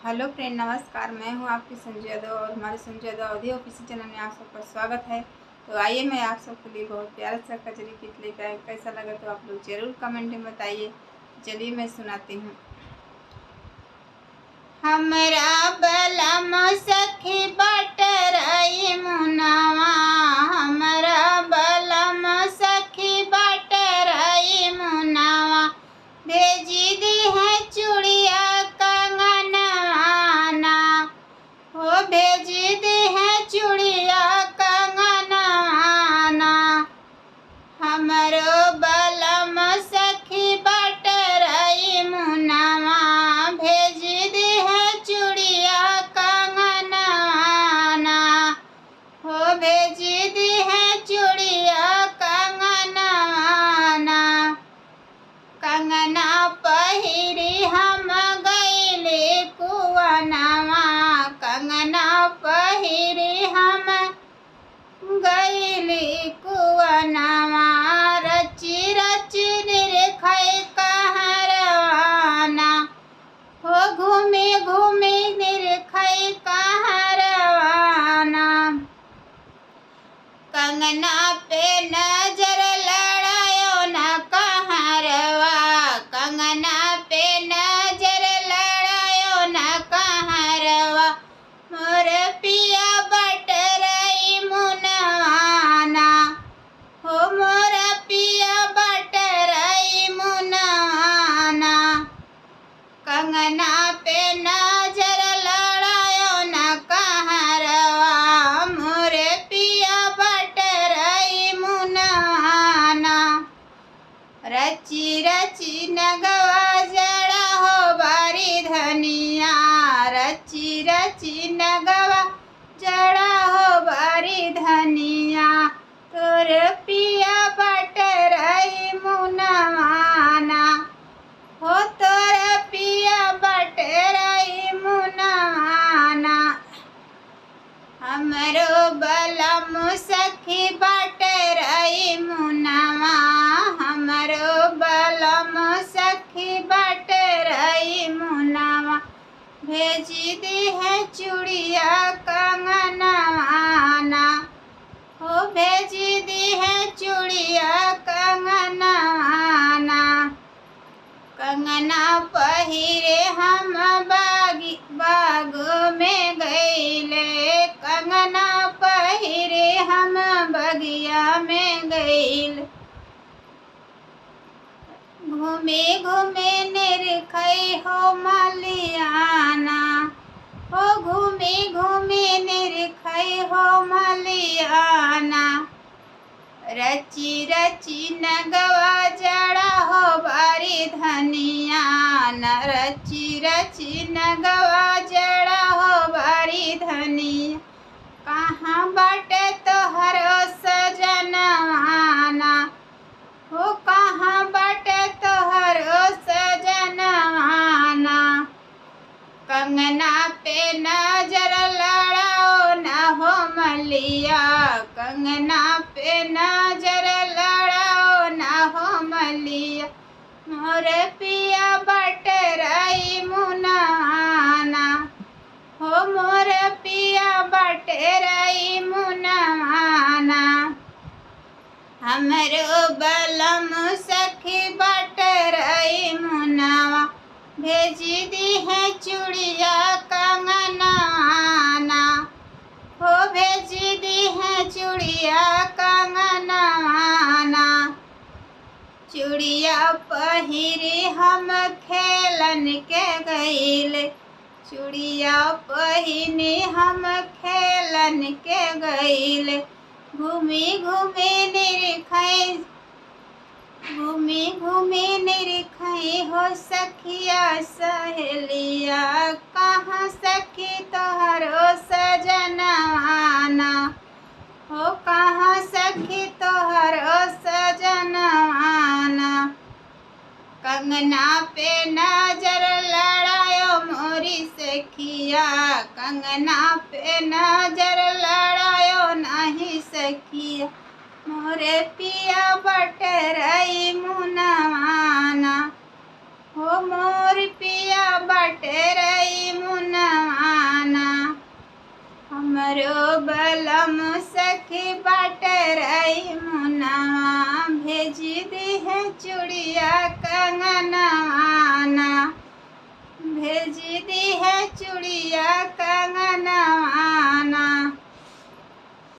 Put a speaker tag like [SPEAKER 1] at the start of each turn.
[SPEAKER 1] Hello friend, नमस्कार। मैं हूं आपकी संजय यादव और हमारे संजय यादव अवधी ऑफिशियल चैनल में आप सबका स्वागत है। तो आइए, मैं आप सबके लिए बहुत प्यारा सा कजरी गीत लेकर आया। कैसा लगा तो आप लोग जरूर कमेंट में बताइए। चलिए मैं सुनाती हूँ। हमरा बलम सखी बटरई मुनावा, हमरा बलम सखी बटरई मुनावा, भेजी दी है चूड़िया कंगनवाना, हो भेजी दी है चूड़िया कंगनवाना। हमरो बलम सखी बटरई मुनावा, भेजी दी है चूड़िया कंगनवाना, हो भेजी दी है चूड़िया कंगनवाना। कंगना पहिरी हम गईले कुवनवा, कंगना पहिरी हम गईली कुवनवा, रची रची निरखै कहरवाना, हो घूमी घूमी निरखै कहरवाना। कंगना पे नजर लड़ायो न कहरवा, कंगना पे नजर लड़ायो न कहरवा, मोर पिया बटरई मुनवाना, हो मोर पिया बटरई मुनवाना। कंगना पे नजर लड़ायो न कहरवा, मोर पिया बटरई मुनवाना। रची रची नगवा जड़ा हो बारी धनिया, रची रची नगवा जड़ा हो बारी धनिया, तोर पिया बटरई मुनवाना, हो तोर पिया बटरई मुनवाना। हमरो बलम सखी बटरई मुनवा, हमरो बलम सखी बटरई मुनवा, भेजी दी है चूड़िया कंगनवाना, हो भेजी दी है चूड़िया कंगनवाना। कंगना पहिरे हम बाग में गईले, कंगना पहिरे हम बगिया में गईल, घूमे घूमे निरखै हो मलियाना, हो घूमे घूमे निरखै हो मलियाना। रची रची नगवा जड़ा हो बारी धनिया, न रची रची नगवा जड़ा हो बारी धनिया, कहाँ बाटे तोहरो सजनवाना, हो कहाँ बाटे तोहरो सजनवाना। कंगना पे नजर लड़ाओ न हो मलिया, कंगना पे नजर लड़ाओ न हो मलिया, मोर पिया बटरई मुनवाना, हो मोर पिया बटरई मुनवाना। हमरो बलम सखी बटरई मुनवा, भेजी दी है चूड़िया कंगनवाना, हो भेजी दी है चूड़िया कंगनवाना। चूड़िया पहिरी हम खेलन के गईल, चूड़िया पहिनी हम खेलन के गईल, घूमी घूमी निरखै, घूमी घूमी निरखै हो सखिया सहेलिया, कहाँ सखी तोहरो सजनवाना, हो कहाँ सखी तोहरो सजनवाना। कंगना पे नजर लड़ायो मोरी सखिया, कंगना पे नजर लड़ायो नहीं सखिया, मोर पिया बटरई मुनवाना, हो मोर पिया बटरई मुनवाना। बलम सखी बटरई मुनवा भेजी दी है चूड़िया कंगनवाना, भेजी दी है चूड़िया कंगनवा